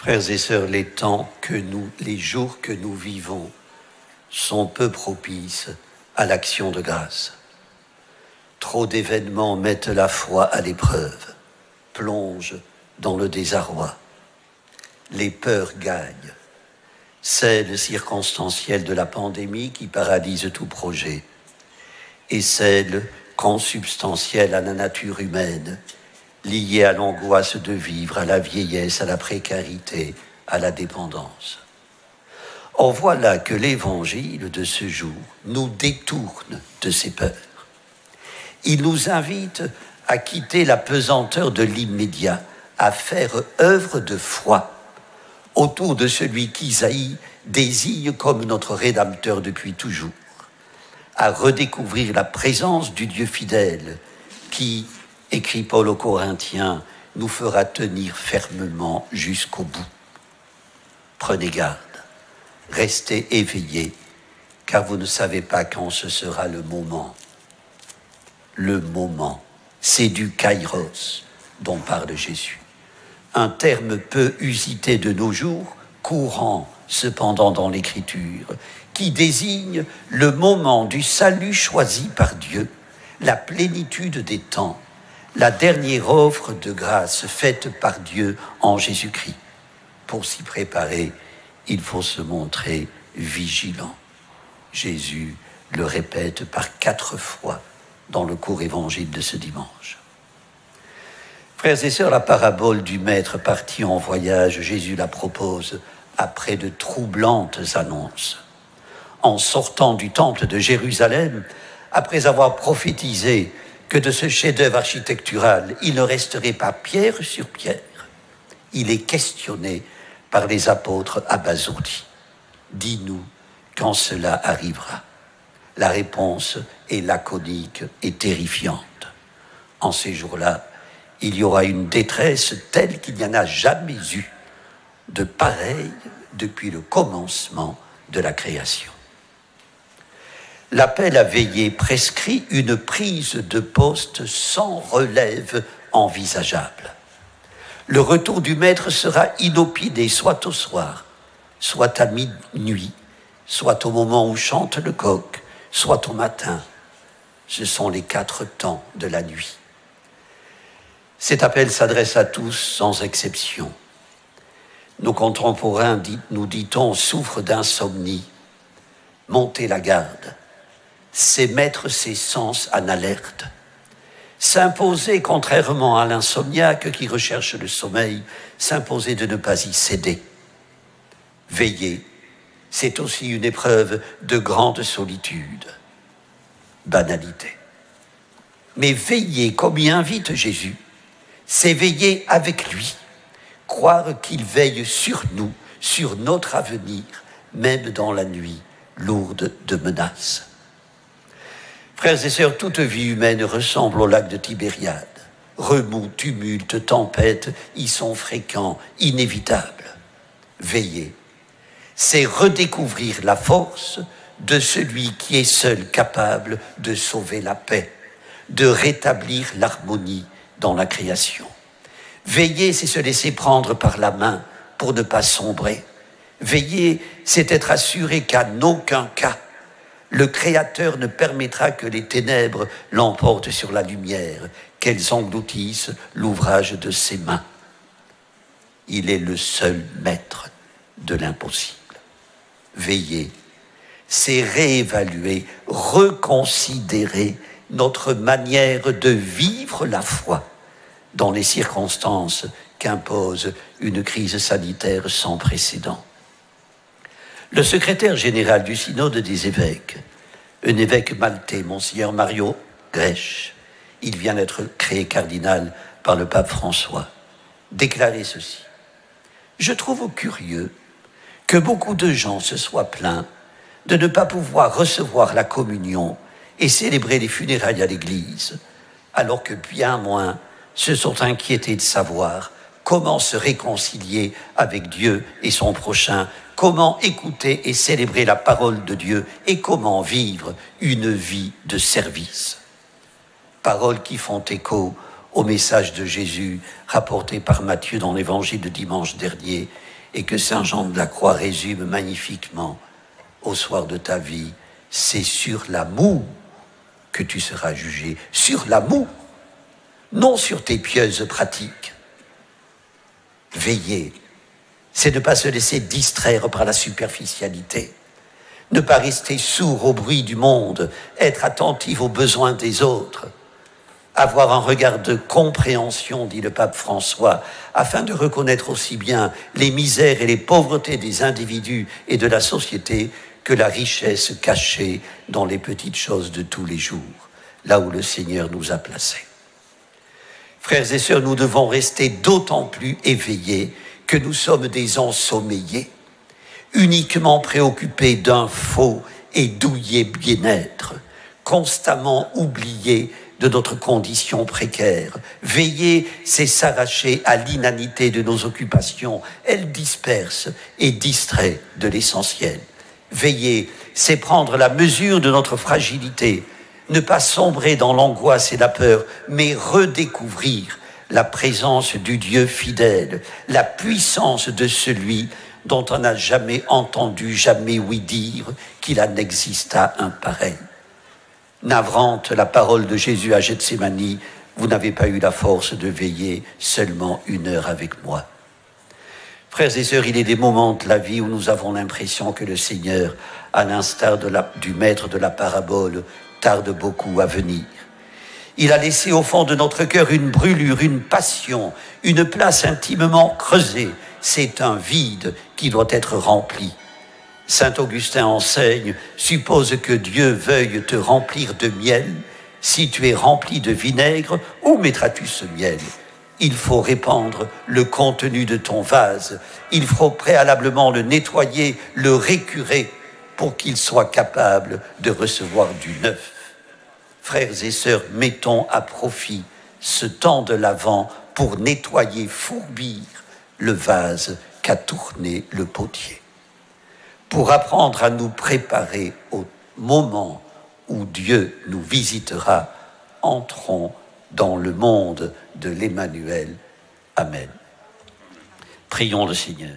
Frères et sœurs, les jours que nous vivons sont peu propices à l'action de grâce. Trop d'événements mettent la foi à l'épreuve, plongent dans le désarroi. Les peurs gagnent, celle circonstancielle de la pandémie qui paralyse tout projet, et celle consubstantielle à la nature humaine, liée à l'angoisse de vivre, à la vieillesse, à la précarité, à la dépendance. Or voilà que l'évangile de ce jour nous détourne de ces peurs. Il nous invite à quitter la pesanteur de l'immédiat, à faire œuvre de foi autour de celui qu'Isaïe désigne comme notre Rédempteur depuis toujours, à redécouvrir la présence du Dieu fidèle qui, écrit Paul aux Corinthiens, nous fera tenir fermement jusqu'au bout. Prenez garde, restez éveillés, car vous ne savez pas quand ce sera le moment. Le moment, c'est du kairos dont parle Jésus. Un terme peu usité de nos jours, courant cependant dans l'Écriture, qui désigne le moment du salut choisi par Dieu, la plénitude des temps, la dernière offre de grâce faite par Dieu en Jésus-Christ. Pour s'y préparer, il faut se montrer vigilant. Jésus le répète par 4 fois dans le court évangile de ce dimanche. Frères et sœurs, la parabole du maître parti en voyage, Jésus la propose après de troublantes annonces. En sortant du temple de Jérusalem, après avoir prophétisé que de ce chef-d'œuvre architectural, il ne resterait pas pierre sur pierre, il est questionné par les apôtres abasourdis. Dis-nous quand cela arrivera. La réponse est laconique et terrifiante. En ces jours-là, il y aura une détresse telle qu'il n'y en a jamais eu de pareille depuis le commencement de la création. L'appel à veiller prescrit une prise de poste sans relève envisageable. Le retour du maître sera inopiné, soit au soir, soit à minuit, soit au moment où chante le coq, soit au matin. Ce sont les 4 temps de la nuit. Cet appel s'adresse à tous sans exception. Nos contemporains, nous dit-on, souffrent d'insomnie. Montez la garde, c'est mettre ses sens en alerte. S'imposer, contrairement à l'insomniaque qui recherche le sommeil, s'imposer de ne pas y céder. Veiller, c'est aussi une épreuve de grande solitude. Banalité. Mais veiller, comme y invite Jésus, c'est veiller avec lui, croire qu'il veille sur nous, sur notre avenir, même dans la nuit lourde de menaces. Frères et sœurs, toute vie humaine ressemble au lac de Tibériade. Remous, tumultes, tempêtes y sont fréquents, inévitables. Veiller, c'est redécouvrir la force de celui qui est seul capable de sauver la paix, de rétablir l'harmonie dans la création. Veiller, c'est se laisser prendre par la main pour ne pas sombrer. Veiller, c'est être assuré qu'en aucun cas, le Créateur ne permettra que les ténèbres l'emportent sur la lumière, qu'elles engloutissent l'ouvrage de ses mains. Il est le seul maître de l'impossible. Veiller, c'est réévaluer, reconsidérer notre manière de vivre la foi dans les circonstances qu'impose une crise sanitaire sans précédent. Le secrétaire général du synode des évêques, un évêque maltais, Monseigneur Mario Grech, il vient d'être créé cardinal par le pape François, déclarait ceci. Je trouve curieux que beaucoup de gens se soient plaints de ne pas pouvoir recevoir la communion et célébrer les funérailles à l'église, alors que bien moins se sont inquiétés de savoir comment se réconcilier avec Dieu et son prochain, comment écouter et célébrer la parole de Dieu et comment vivre une vie de service. Paroles qui font écho au message de Jésus rapporté par Matthieu dans l'évangile de dimanche dernier et que Saint Jean de la Croix résume magnifiquement au soir de ta vie. C'est sur l'amour que tu seras jugé, sur l'amour, non sur tes pieuses pratiques. Veiller, c'est ne pas se laisser distraire par la superficialité, ne pas rester sourd au bruit du monde, être attentif aux besoins des autres, avoir un regard de compréhension, dit le pape François, afin de reconnaître aussi bien les misères et les pauvretés des individus et de la société que la richesse cachée dans les petites choses de tous les jours, là où le Seigneur nous a placés. Frères et sœurs, nous devons rester d'autant plus éveillés que nous sommes des ensommeillés, uniquement préoccupés d'un faux et douillet bien-être, constamment oubliés de notre condition précaire. Veiller, c'est s'arracher à l'inanité de nos occupations. Elles dispersent et distraient de l'essentiel. Veiller, c'est prendre la mesure de notre fragilité, ne pas sombrer dans l'angoisse et la peur, mais redécouvrir la présence du Dieu fidèle, la puissance de celui dont on n'a jamais entendu, jamais ouï dire qu'il en exista un pareil. Navrante la parole de Jésus à Gethsémani, vous n'avez pas eu la force de veiller seulement 1 heure avec moi. Frères et sœurs, il est des moments de la vie où nous avons l'impression que le Seigneur, à l'instar du maître de la parabole, tarde beaucoup à venir. Il a laissé au fond de notre cœur une brûlure, une passion, une place intimement creusée. C'est un vide qui doit être rempli. Saint Augustin enseigne, suppose que Dieu veuille te remplir de miel. Si tu es rempli de vinaigre, où mettras-tu ce miel ? Il faut répandre le contenu de ton vase. Il faut préalablement le nettoyer, le récurer pour qu'il soit capable de recevoir du neuf. Frères et sœurs, mettons à profit ce temps de l'Avent pour nettoyer, fourbir le vase qu'a tourné le potier. Pour apprendre à nous préparer au moment où Dieu nous visitera, entrons dans le monde de l'Emmanuel. Amen. Prions le Seigneur.